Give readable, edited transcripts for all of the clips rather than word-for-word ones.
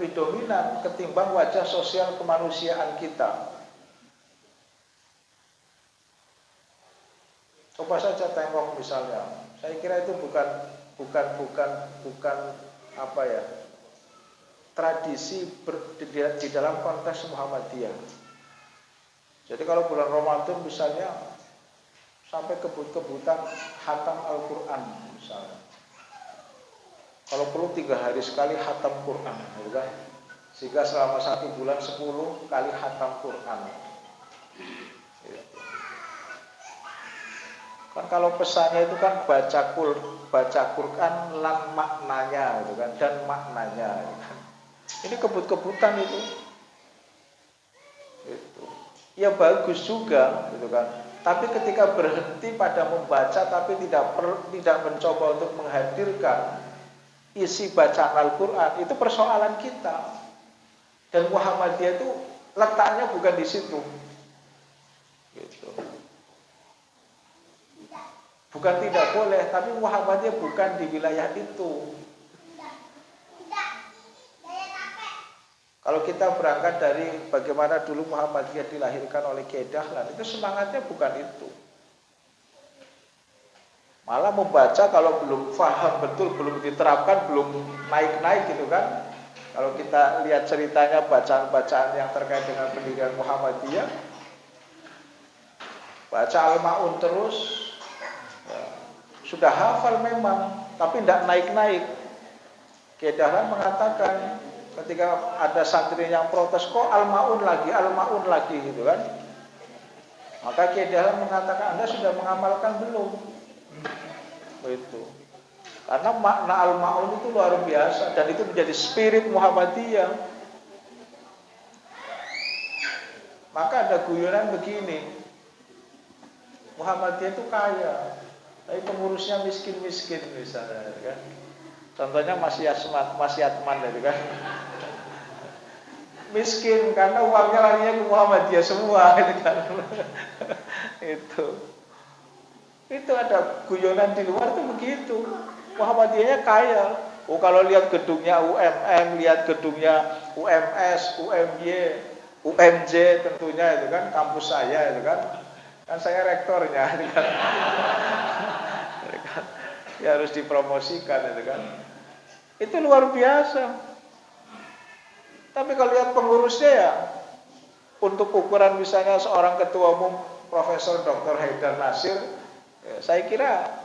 lebih dominan ketimbang wajah sosial kemanusiaan kita. Coba saja tengok misalnya, saya kira itu bukan apa ya, tradisi di dalam konteks Muhammadiyah. Jadi kalau bulan Ramadan misalnya sampai kebut-kebutan khatam Al-Quran misalnya. Kalau perlu 3 hari sekali khatam Quran, gitu kan? Sehingga selama 1 bulan 10 kali khatam Quran. Gitu. Kan kalau pesannya itu kan baca Quran lan maknanya, gitu kan, dan maknanya. Gitu kan. Ini kebut-kebutan itu. Gitu. Ya bagus juga, gitu kan. Tapi ketika berhenti pada membaca tapi tidak mencoba untuk menghadirkan isi bacaan Al-Quran, itu persoalan kita. Dan Muhammadiyah itu letaknya bukan di situ. Gitu. Bukan tidak boleh, tapi Muhammadiyah bukan di wilayah itu. Kalau kita berangkat dari bagaimana dulu Muhammadiyah dilahirkan oleh Kiai Dahlan, itu semangatnya bukan itu. Malah membaca kalau belum paham betul, belum diterapkan, belum naik-naik gitu kan. Kalau kita lihat ceritanya bacaan-bacaan yang terkait dengan pendidikan Muhammadiyah, baca Al-Ma'un terus, ya, sudah hafal memang, tapi tidak naik-naik. Kiai Dahlan mengatakan ketika ada santri yang protes, kok Al-Ma'un lagi gitu kan. Maka Kiai Dahlan mengatakan, Anda sudah mengamalkan belum? Itu. Karena makna Al-Ma'un itu luar biasa dan itu menjadi spirit Muhammadiyah. Maka ada guyonan begini, Muhammadiyah itu kaya, tapi pengurusnya miskin-miskin misalnya, kan? Contohnya Mas Yatman, gitu kan? Miskin karena uangnya larinya ke Muhammadiyah semua, gitu kan? Itu ada guyonan di luar tuh begitu. Muhammadiyahnya kaya. Oh, kalau lihat gedungnya UMM, lihat gedungnya UMS, UMY, UMJ tentunya itu kan kampus saya itu kan. Kan saya rektornya itu kan. Ya harus dipromosikan itu kan. Itu luar biasa. Tapi kalau lihat pengurusnya ya, untuk ukuran misalnya seorang ketua umum Profesor Dr. Haidar Nasir, ya, saya kira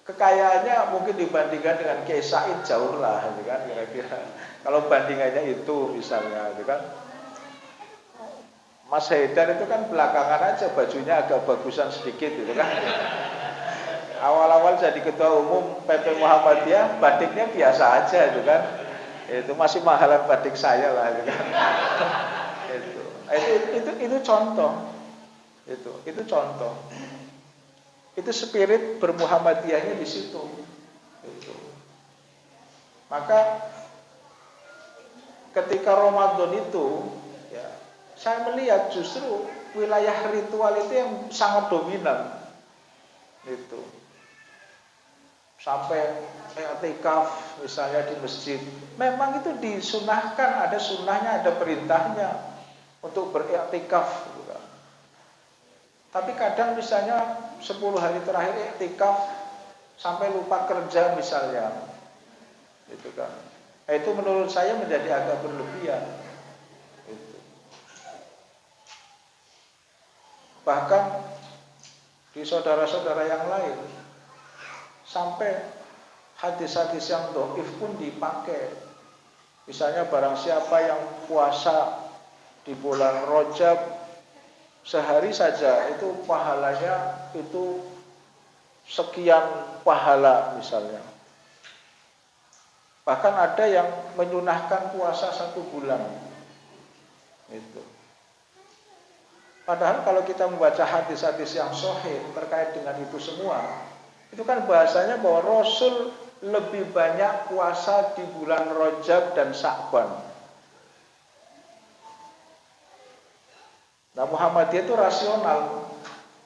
kekayaannya mungkin dibandingkan dengan Kiai Said jauh lah, gitu kan, kira-kira. Kalau bandingannya itu misalnya, gitu kan. Mas Haidar itu kan belakangan aja bajunya agak bagusan sedikit, gitu kan. Awal-awal jadi ketua umum PP Muhammadiyah, batiknya biasa aja, gitu kan. Itu masih mahalan batik saya lah, gitu kan. Itu contoh. Itu contoh. Itu spirit bermuhammadiyahnya di situ. Itu. Maka ketika Ramadan itu, ya, saya melihat justru wilayah ritual itu yang sangat dominan. Itu. Sampai i'tikaf misalnya di masjid, memang itu disunahkan, ada sunnahnya, ada perintahnya untuk beriktikaf. Tapi kadang misalnya 10 hari terakhir iktikaf sampai lupa kerja misalnya, itu kan. Itu menurut saya menjadi agak berlebihan. Itu. Bahkan di saudara-saudara yang lain, sampai hadis-hadis yang dhaif pun dipakai. Misalnya barang siapa yang puasa di bulan Rajab sehari saja itu pahalanya itu sekian pahala misalnya. Bahkan ada yang menyunahkan puasa 1 bulan. Itu. Padahal kalau kita membaca hadis-hadis yang sahih terkait dengan itu semua, itu kan bahasanya bahwa Rasul lebih banyak puasa di bulan Rajab dan Sya'ban. Nah, Muhammadiyah itu rasional.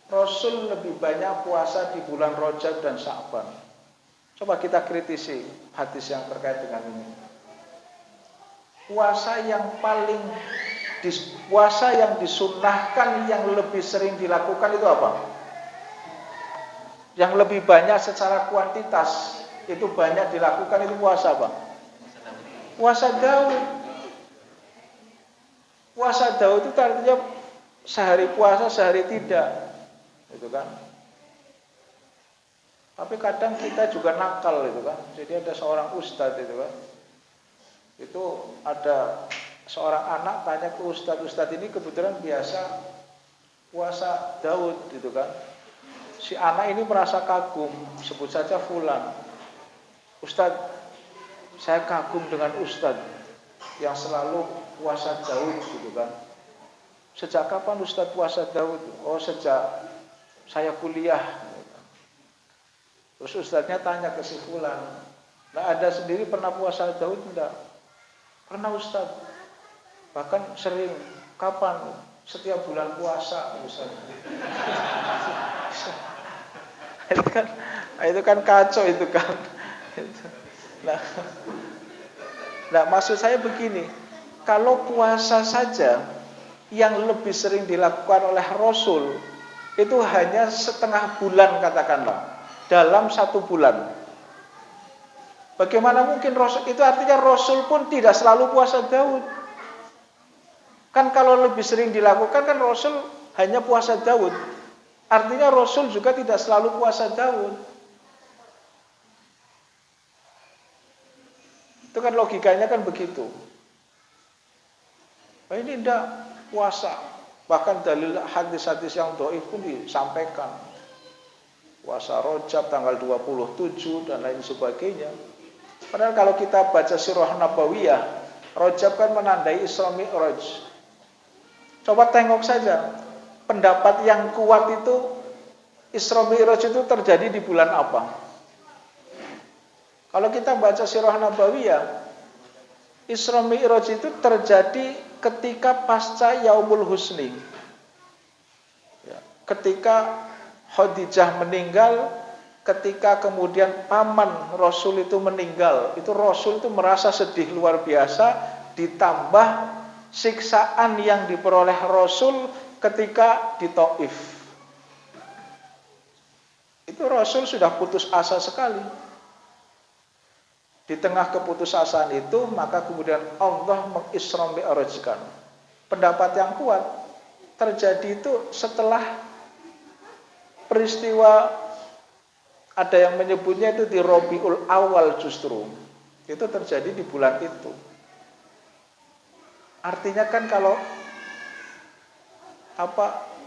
Rasul lebih banyak puasa di bulan Rajab dan Sya'ban. Coba kita kritisi hadis yang terkait dengan ini. puasa yang puasa yang disunnahkan yang lebih sering dilakukan itu apa? Yang lebih banyak secara kuantitas itu banyak dilakukan itu puasa apa? Puasa Daud. Puasa Daud itu artinya sehari puasa sehari tidak, itu kan. Tapi kadang kita juga nakal itu kan. Jadi ada seorang ustadz itu kan. Itu ada seorang anak tanya ke ustadz ini kebetulan biasa puasa Daud gitu kan. Si anak ini merasa kagum, sebut saja Fulan. Ustadz, saya kagum dengan ustadz yang selalu puasa Daud gitu kan. Sejak kapan ustadz puasa Daud? Oh, sejak saya kuliah. Terus ustadznya tanya ke si Fulan, nah Anda sendiri pernah puasa Daud enggak? Pernah ustadz. Bahkan sering. Kapan? Setiap bulan puasa ustadz. itu kan kacau itu kan. Nah, maksud saya begini, kalau puasa saja yang lebih sering dilakukan oleh Rasul itu hanya setengah bulan katakanlah, dalam 1 bulan. Bagaimana mungkin Rasul, itu artinya Rasul pun tidak selalu puasa Daud. Kan kalau lebih sering dilakukan kan Rasul hanya puasa Daud. Artinya Rasul juga tidak selalu puasa Daud. Itu kan logikanya kan begitu. Nah, ini tidak puasa. Bahkan dalil hadis-hadis yang dhaif pun disampaikan. Puasa Rajab tanggal 27 dan lain sebagainya. Padahal kalau kita baca Sirah Nabawiyah, Rajab kan menandai Isra Mi'raj. Coba tengok saja, pendapat yang kuat itu Isra Mi'raj itu terjadi di bulan apa? Kalau kita baca Sirah Nabawiyah, Isra Mi'raj itu terjadi ketika pasca Yaumul Husni. Ya, ketika Khadijah meninggal, ketika kemudian paman Rasul itu meninggal, itu Rasul itu merasa sedih luar biasa, ditambah siksaan yang diperoleh Rasul ketika di Taif. Itu Rasul sudah putus asa sekali. Di tengah keputusasaan itu, maka kemudian Allah mengisra mi'rajkan. Pendapat yang kuat terjadi itu setelah peristiwa, ada yang menyebutnya itu di Rabiul Awal justru. Itu terjadi di bulan itu. Artinya kan kalau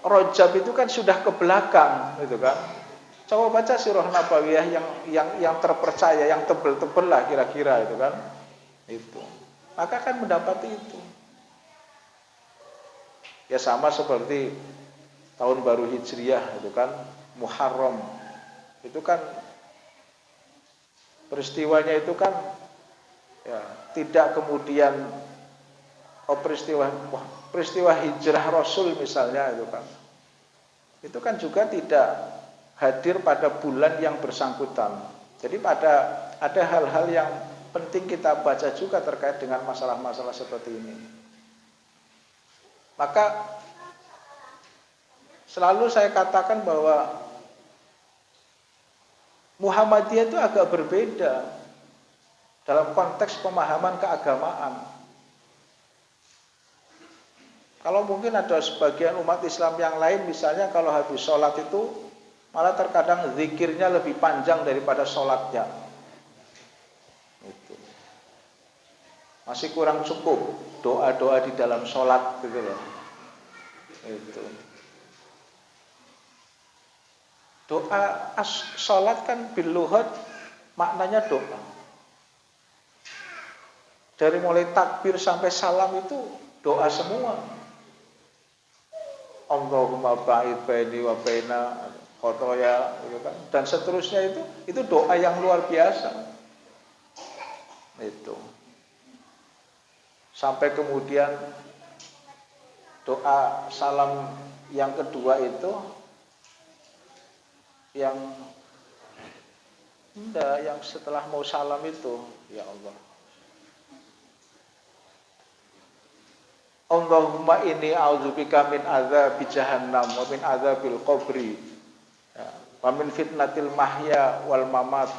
Rajab itu kan sudah ke belakang gitu kan. Coba baca Sirah Nabawiyah yang terpercaya, yang tebel-tebel lah kira-kira itu kan. Itu. Maka kan mendapati itu. Ya sama seperti tahun baru Hijriah itu kan, Muharram. Itu kan peristiwanya itu kan ya, tidak kemudian peristiwa hijrah Rasul misalnya itu kan. Itu kan juga tidak hadir pada bulan yang bersangkutan. Jadi ada hal-hal yang penting kita baca juga terkait dengan masalah-masalah seperti ini. Maka selalu saya katakan bahwa Muhammadiyah itu agak berbeda dalam konteks pemahaman keagamaan. Kalau mungkin ada sebagian umat Islam yang lain, misalnya kalau habis sholat itu malah terkadang zikirnya lebih panjang daripada sholatnya. Itu. Masih kurang cukup doa-doa di dalam sholat gitu loh. Itu. Doa sholat kan bil-lughat maknanya doa. Dari mulai takbir sampai salam itu doa semua. Allahumma ba'id baini wa baina khotoya gitu kan. Dan seterusnya itu doa yang luar biasa. Itu. Sampai kemudian doa salam yang kedua itu yang setelah mau salam itu, ya Allah, Allahumma inni a'udzubika min adzabi jahannam wa min adzabil qabri, ya, wa min fitnatil mahya wal mamat,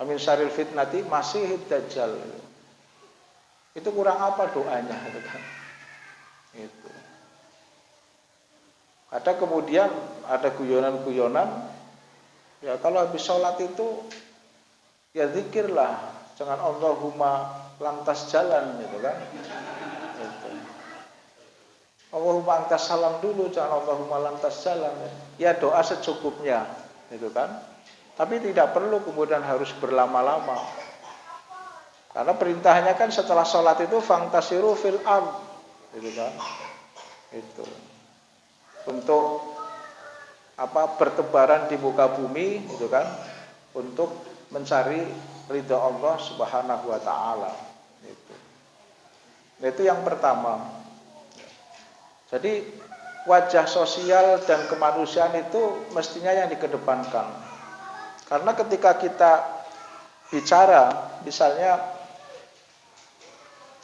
wa min syarril fitnati masihid dajjal. Itu kurang apa doanya gitu kan? Itu. Ada kemudian ada guyonan-guyonan, ya kalau habis sholat itu ya zikirlah, jangan Allahumma lantas jalan gitu kan. Gitu. Allahumma angkas salam dulu, jangan Allahumma lantas jalan. Ya doa secukupnya, gitu kan. Tapi tidak perlu kemudian harus berlama-lama. Karena perintahnya kan setelah sholat itu fantasiru fil ard, gitu kan. Itu untuk bertebaran di muka bumi, gitu kan, untuk mencari ridha Allah Subhanahu wa taala. Itu yang pertama. Jadi wajah sosial dan kemanusiaan itu mestinya yang dikedepankan. Karena ketika kita bicara, misalnya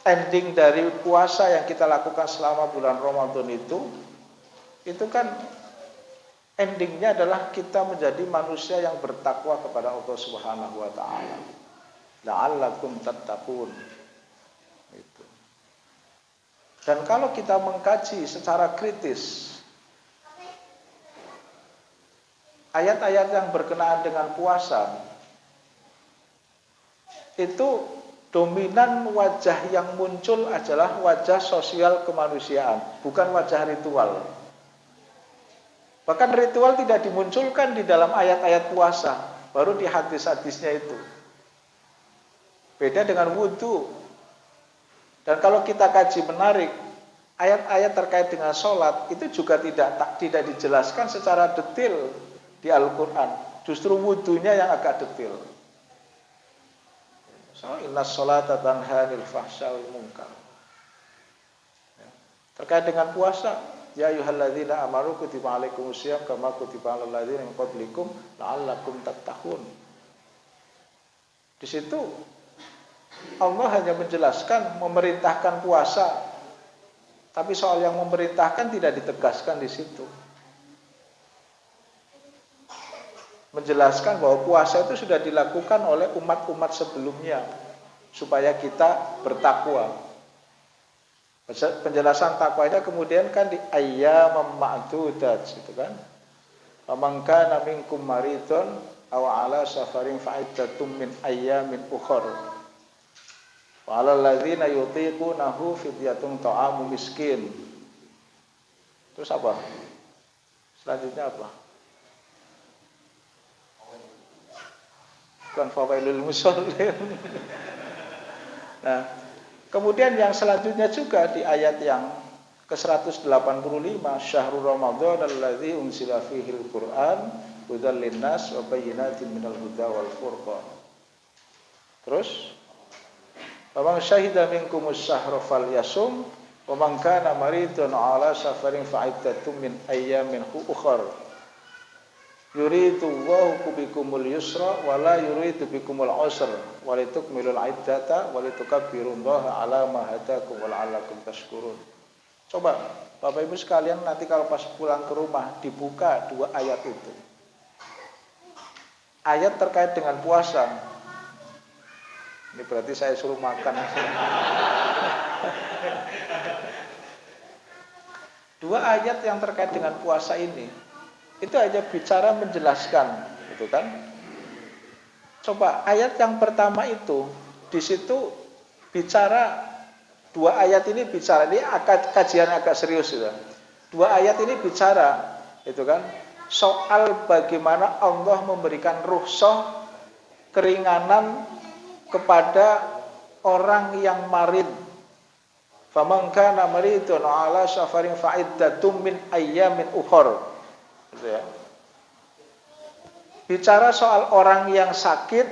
ending dari puasa yang kita lakukan selama bulan Ramadan itu kan endingnya adalah kita menjadi manusia yang bertakwa kepada Allah Subhanahu wa taala. La'allakum tattaqun. Itu. Dan kalau kita mengkaji secara kritis ayat-ayat yang berkenaan dengan puasa, itu dominan wajah yang muncul adalah wajah sosial kemanusiaan, bukan wajah ritual. Bahkan ritual tidak dimunculkan di dalam ayat-ayat puasa, baru di hadis-hadisnya itu. Beda dengan wudhu. Dan kalau kita kaji menarik, ayat-ayat terkait dengan sholat itu juga tidak dijelaskan secara detail di Al-Quran. Justru wudhunya yang agak detail. Inna sholata tanha 'anil fahsya'i wal munkar. Terkait dengan puasa, ya ayyuhalladzina amanu kutiba alaikumusiyam kama kutiba alal ladzina min qablikum la'allakum tattaqun. Di situ Allah hanya menjelaskan memerintahkan puasa, tapi soal yang memerintahkan tidak ditegaskan di situ. Menjelaskan bahwa puasa itu sudah dilakukan oleh umat-umat sebelumnya supaya kita bertakwa. Penjelasan takwanya kemudian kan di ayyamam ma'dudat gitu kan. Faman kana minkum maridun aw ala safarin fa'iddatum min ayyamin ukhra. Wa 'alal ladzina yutiqunahu fidyatun ta'amu miskin. Terus apa? Selanjutnya apa? Bukan fawailul musallin. Nah, kemudian yang selanjutnya juga di ayat yang ke-185, Syahrul Ramadan alladzi unzila fihil Qur'an hudan linnas wa bayyinatin minal huda wal furqan. Terus faman syahida minkumus syahra falyasum wa man kana maridun ala safarin fa'iddatum min ayyamin ukhra. Yuridu Allahu bikumul yusra wa la yuridu bikumul usra wa litukmilul iddata wa litukabbirullaha ala ma hadakum wa la'allakum tashkurun. Coba Bapak Ibu sekalian nanti kalau pas pulang ke rumah dibuka dua ayat itu. Ayat terkait dengan puasa. Ini berarti saya suruh makan. Dua ayat yang terkait dengan puasa ini itu hanya bicara menjelaskan, gitu kan? Coba ayat yang pertama itu di situ bicara, dua ayat ini bicara, ini kajian agak serius gitu. Dua ayat ini bicara, itu kan, soal bagaimana Allah memberikan rukhsah, keringanan kepada orang yang marid. Faman kana maridun ala safarin fa'iddatum min ayyamin ukhra. Gitu ya. Bicara soal orang yang sakit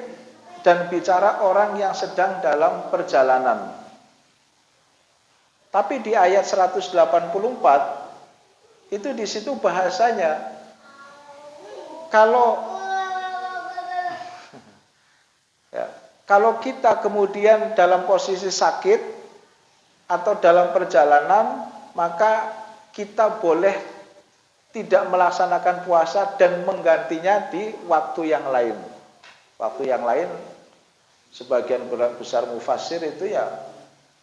dan bicara orang yang sedang dalam perjalanan. Tapi di ayat 184 itu di situ bahasanya kalau kita kemudian dalam posisi sakit, atau dalam perjalanan, maka kita boleh tidak melaksanakan puasa dan menggantinya di waktu yang lain. Waktu yang lain, sebagian besar mufassir itu ya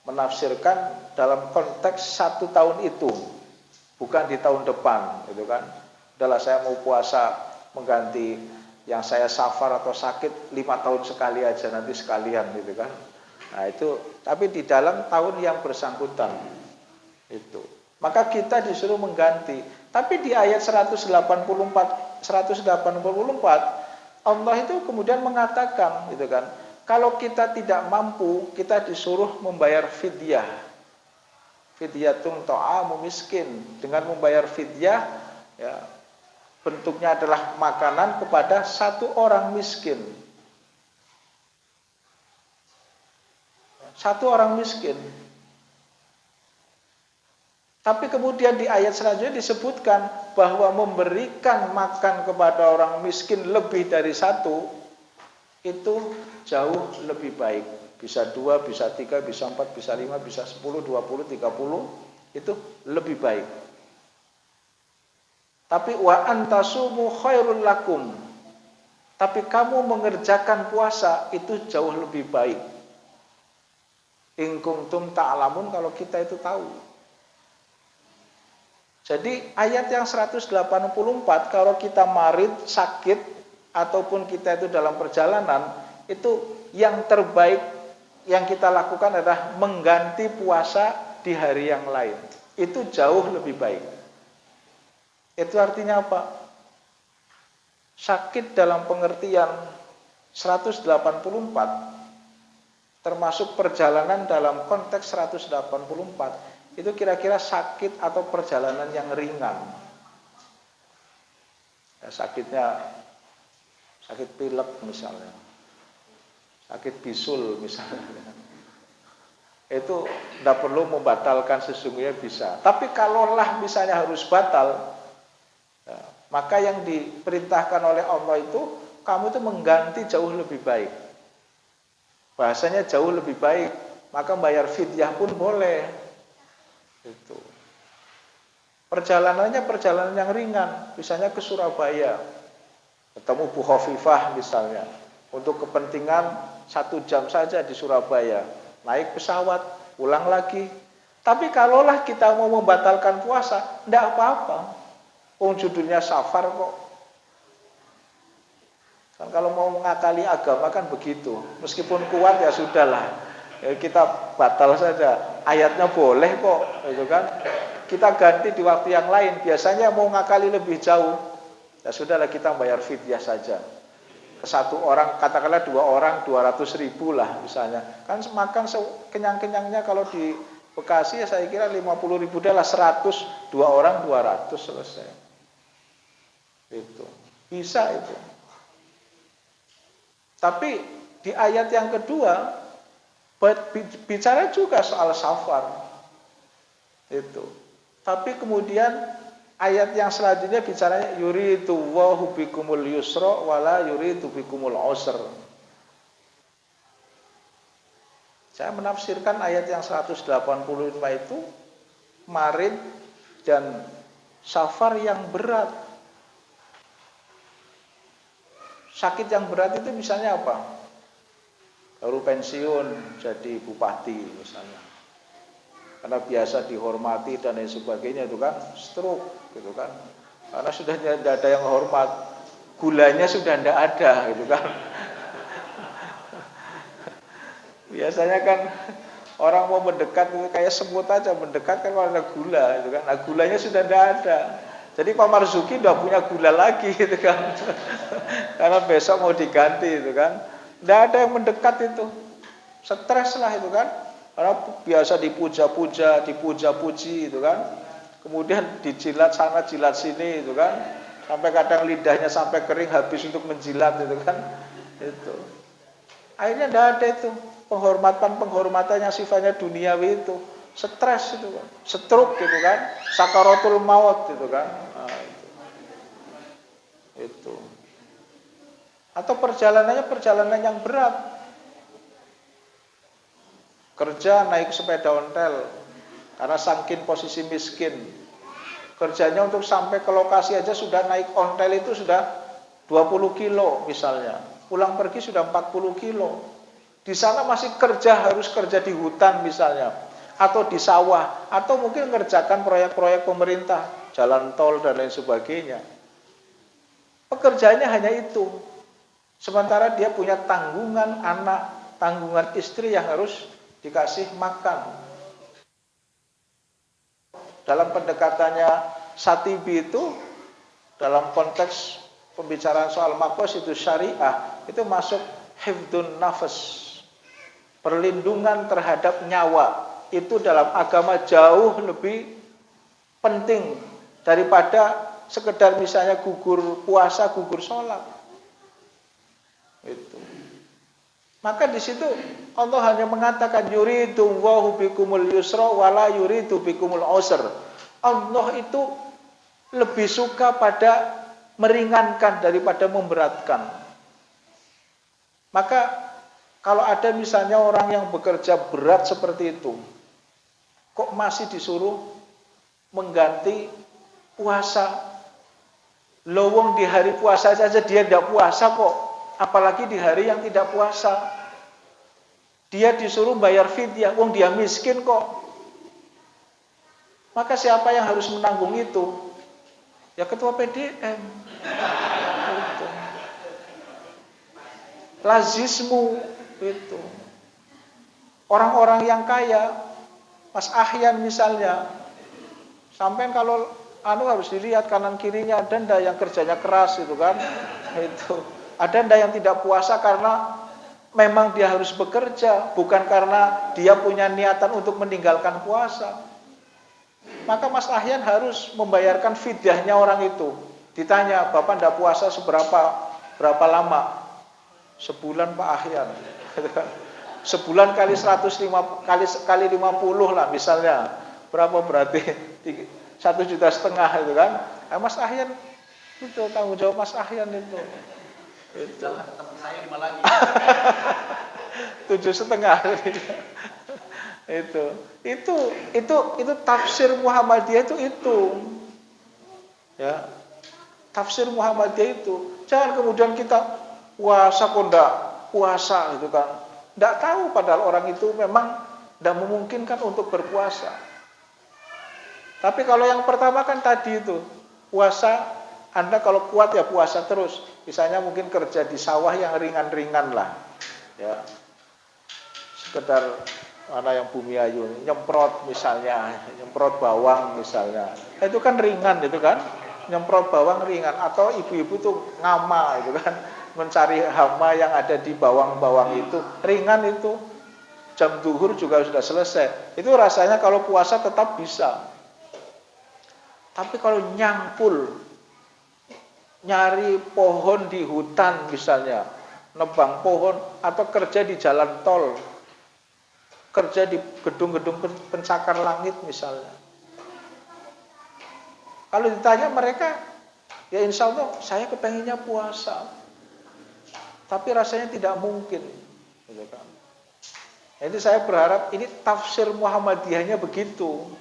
menafsirkan dalam konteks 1 tahun itu, bukan di tahun depan, gitu kan. Udahlah saya mau puasa mengganti yang saya safar atau sakit 5 tahun sekali aja, nanti sekalian, gitu kan. Nah itu, tapi di dalam tahun yang bersangkutan itu. Maka kita disuruh mengganti. Tapi di ayat 184 Allah itu kemudian mengatakan, gitu kan, kalau kita tidak mampu, kita disuruh membayar fidyah. Fidyatun ta'amu miskin. Dengan membayar fidyah, ya, bentuknya adalah makanan kepada 1 orang miskin. 1 orang miskin. Tapi kemudian di ayat selanjutnya disebutkan bahwa memberikan makan kepada orang miskin lebih dari 1 itu jauh lebih baik. Bisa 2, bisa 3, bisa 4, bisa 5, bisa 10, 20, 30, itu lebih baik. Tapi wa antasumu khairul lakum. Tapi kamu mengerjakan puasa itu jauh lebih baik. In kuntum ta'lamun, kalau kita itu tahu. Jadi ayat yang 184, kalau kita marid, sakit, ataupun kita itu dalam perjalanan, itu yang terbaik yang kita lakukan adalah mengganti puasa di hari yang lain. Itu jauh lebih baik. Itu artinya apa? Sakit dalam pengertian 184, termasuk perjalanan dalam konteks 184, itu kira-kira sakit atau perjalanan yang ringan. Ya, sakitnya sakit pilek misalnya, sakit bisul misalnya, itu tidak perlu membatalkan, sesungguhnya bisa. Tapi kalaulah misalnya harus batal, ya, maka yang diperintahkan oleh Allah itu kamu itu mengganti jauh lebih baik. Bahasanya jauh lebih baik, maka bayar fidyah pun boleh. Itu. Perjalanannya perjalanan yang ringan, misalnya ke Surabaya, ketemu Bu Khofifah misalnya, untuk kepentingan 1 jam saja di Surabaya, naik pesawat, pulang lagi. Tapi kalaulah kita mau membatalkan puasa, tidak apa-apa. Judulnya safar kok. Kan kalau mau mengakali agama kan begitu, meskipun kuat ya sudahlah, ya kita batal saja. Ayatnya boleh kok, gitu kan. Kita ganti di waktu yang lain. Biasanya mau ngakali lebih jauh, ya sudahlah kita bayar fidyah saja. Ke 1 orang, katakanlah 2 orang 200.000 lah misalnya. Kan makan kenyang-kenyangnya kalau di Bekasi ya saya kira 50.000 adalah 100, 2 orang 200 selesai. Itu bisa itu. Tapi di ayat yang kedua bicara juga soal safar itu. Tapi kemudian ayat yang selanjutnya bicaranya yuridu wallahu bikumul yusra wala yuridu bikumul usra. Saya menafsirkan ayat yang 185 itu marid dan safar yang berat. Sakit yang berat itu misalnya apa? Baru pensiun jadi bupati misalnya, karena biasa dihormati dan lain sebagainya, itu kan stroke, gitu kan, karena sudah tidak ada yang hormat, gulanya sudah tidak ada, gitu kan. Biasanya kan orang mau mendekat itu kayak semut aja mendekat kan kalau ada gula, gitu kan. Nah, gulanya sudah tidak ada. Jadi Pak Marzuki udah punya gula lagi, gitu kan. Karena besok mau diganti, gitu kan. Tidak ada yang mendekat itu, stres lah itu kan, karena biasa dipuja-puja, dipuja-puji itu kan, kemudian dijilat sana, jilat sini itu kan, sampai kadang lidahnya sampai kering habis untuk menjilat itu kan, itu. Akhirnya tidak ada itu penghormatan yang sifatnya duniawi itu, stres itu kan, stroke gitu kan, sakaratul maut itu kan, nah, itu. Atau perjalanannya perjalanan yang berat. kerja naik sepeda ontel karena saking posisi miskin. Kerjanya untuk sampai ke lokasi aja sudah naik ontel itu sudah 20 kilo misalnya. Pulang pergi sudah 40 kilo. Di sana masih kerja, harus kerja di hutan misalnya, atau di sawah, atau mungkin mengerjakan proyek-proyek pemerintah, jalan tol dan lain sebagainya. Pekerjaannya hanya itu. Sementara dia punya tanggungan anak, tanggungan istri yang harus dikasih makan. Dalam pendekatannya Satibi itu, dalam konteks pembicaraan soal makos itu syariah, itu masuk hifdun nafas, perlindungan terhadap nyawa. Itu dalam agama jauh lebih penting daripada sekedar misalnya gugur puasa, gugur sholat. Itu. Maka di situ Allah hanya mengatakan yuridu Allahu bikumul yusra wala yuridu bikumul usra. Allah itu lebih suka pada meringankan daripada memberatkan. Maka kalau ada misalnya orang yang bekerja berat seperti itu, kok masih disuruh mengganti puasa? Lowong di hari puasa saja dia tidak puasa kok, apalagi di hari yang tidak puasa. Dia disuruh bayar fidyah, wong dia miskin kok. Maka siapa yang harus menanggung itu? Ya ketua PDM. Itu. Lazismu itu. Orang-orang yang kaya, Mas Ahyan misalnya, sampai kalau harus dilihat kanan kirinya, ada ndak yang kerjanya keras itu kan? Itu. Ada ndak yang tidak puasa karena memang dia harus bekerja, bukan karena dia punya niatan untuk meninggalkan puasa. Maka Mas Ahyan harus membayarkan fidyahnya orang itu. Ditanya, Bapak ndak puasa berapa lama? Sebulan Pak Ahyan. Sebulan kali 150 kali 50 lah misalnya. Berapa berarti? 1,5 juta itu kan? Nah, Mas Ahyan itu tanggung jawab Mas Ahyan itu. Itu. Teman saya 5 lagi. 7,5. Itu tafsir Muhammadiyah itu. Ya. Tafsir Muhammadiyah itu. Jangan kemudian kita puasa kok enggak puasa gitu kan. Enggak tahu padahal orang itu memang enggak memungkinkan untuk berpuasa. Tapi kalau yang pertama kan tadi itu, puasa, Anda kalau kuat ya puasa terus. Misalnya mungkin kerja di sawah yang ringan-ringan lah. Ya. Sekedar mana yang bumi ayu, nyemprot misalnya, nyemprot bawang misalnya. Itu kan ringan itu kan. Nyemprot bawang ringan, atau ibu-ibu tuh ngama itu kan, mencari hama yang ada di bawang-bawang itu, ringan itu. Jam zuhur juga sudah selesai. Itu rasanya kalau puasa tetap bisa. Tapi kalau nyangkul, nyari pohon di hutan misalnya, nebang pohon, atau kerja di jalan tol, kerja di gedung-gedung pencakar langit misalnya. Kalau ditanya mereka, ya insya Allah saya kepenginnya puasa, tapi rasanya tidak mungkin. Gitu kan. Jadi saya berharap ini tafsir Muhammadiyahnya begitu.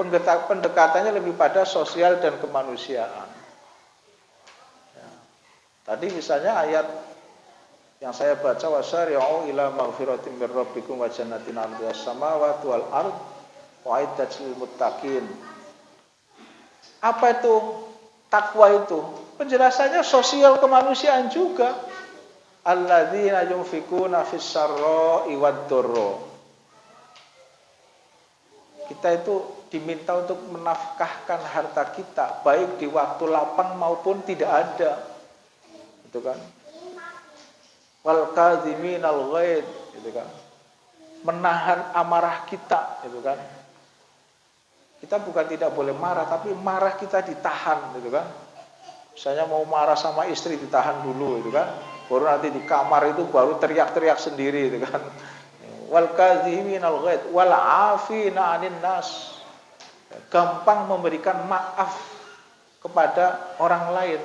Pendekatannya lebih pada sosial dan kemanusiaan. Ya. Tadi misalnya ayat yang saya baca, wasari'u ila maghfiratin mir rabbikum wa jannatin 'arduha as-samawati wal ard u'iddat lil muttaqin. Apa itu takwa itu? Penjelasannya sosial kemanusiaan juga. Alladzina yunfikuna fis sarra'i wad dharra. Kita itu diminta untuk menafkahkan harta kita, baik di waktu lapang maupun tidak ada. Itu kan? Wal kadhiminal ghaid, gitu kan? Menahan amarah kita, gitu kan? Kita bukan tidak boleh marah, tapi marah kita ditahan, gitu kan? Misalnya mau marah sama istri ditahan dulu, gitu kan? Baru nanti di kamar itu baru teriak-teriak sendiri, gitu kan? Wal kadhiminal ghaid wal 'afina 'anil nas. Gampang memberikan maaf kepada orang lain.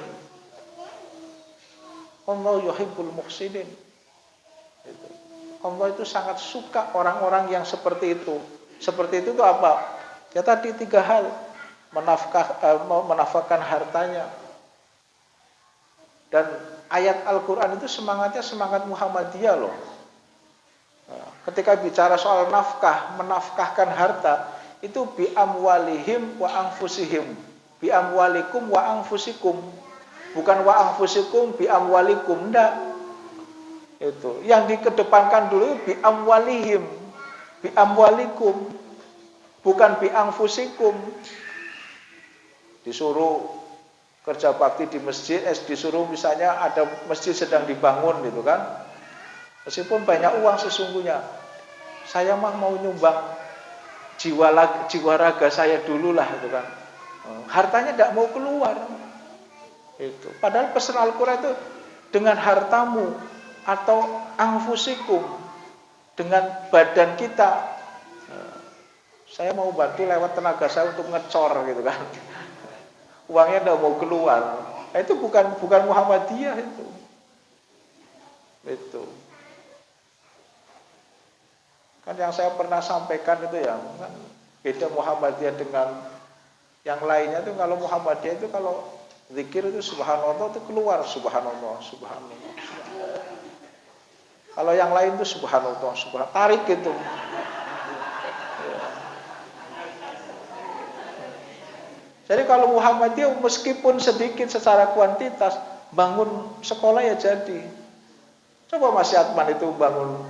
Allah yuhibbul muhsinin. Allah itu sangat suka orang-orang yang seperti itu. Seperti itu tuh apa? Ya tadi 3 hal. Menafkahkan hartanya. Dan ayat Al-Quran itu semangatnya semangat Muhammadiyah loh. Ketika bicara soal nafkah, menafkahkan harta, itu bi amwalihim wa anfusihim. Bi amwalikum wa anfusikum. Bukan wa anfusikum bi amwalikum, enggak. Itu. Yang dikedepankan dulu bi amwalihim, bi amwalikum. Bukan bi anfusikum. Disuruh kerja bakti di masjid, disuruh misalnya ada masjid sedang dibangun gitu kan. Meskipun banyak uang sesungguhnya, saya mah mau nyumbang jiwa raga saya dulu lah gitu kan. Hartanya tidak mau keluar. Itu. Padahal pesan Al-Quran itu dengan hartamu atau anfusikum, dengan badan kita. Saya mau bantu lewat tenaga saya untuk ngecor gitu kan. Uangnya tidak mau keluar. Nah, itu bukan Muhammadiyah itu. Itu. Kan yang saya pernah sampaikan itu ya, kan beda Muhammadiyah dengan yang lainnya itu. Kalau Muhammadiyah itu kalau zikir itu subhanallah itu keluar subhanallah, subhanallah, subhanallah. Kalau yang lain itu subhanallah, subhanallah, tarik gitu. Jadi kalau Muhammadiyah meskipun sedikit secara kuantitas, bangun sekolah ya jadi. Coba Mas Yatman itu bangun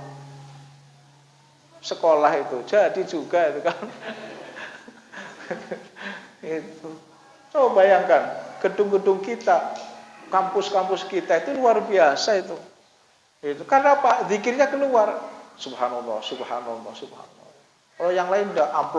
sekolah itu, jadi juga itu kan. Itu. Coba bayangkan, gedung-gedung kita, kampus-kampus kita itu luar biasa itu. Itu karena apa? Zikirnya keluar. Subhanallah, subhanallah, subhanallah. Kalau yang lain udah amplop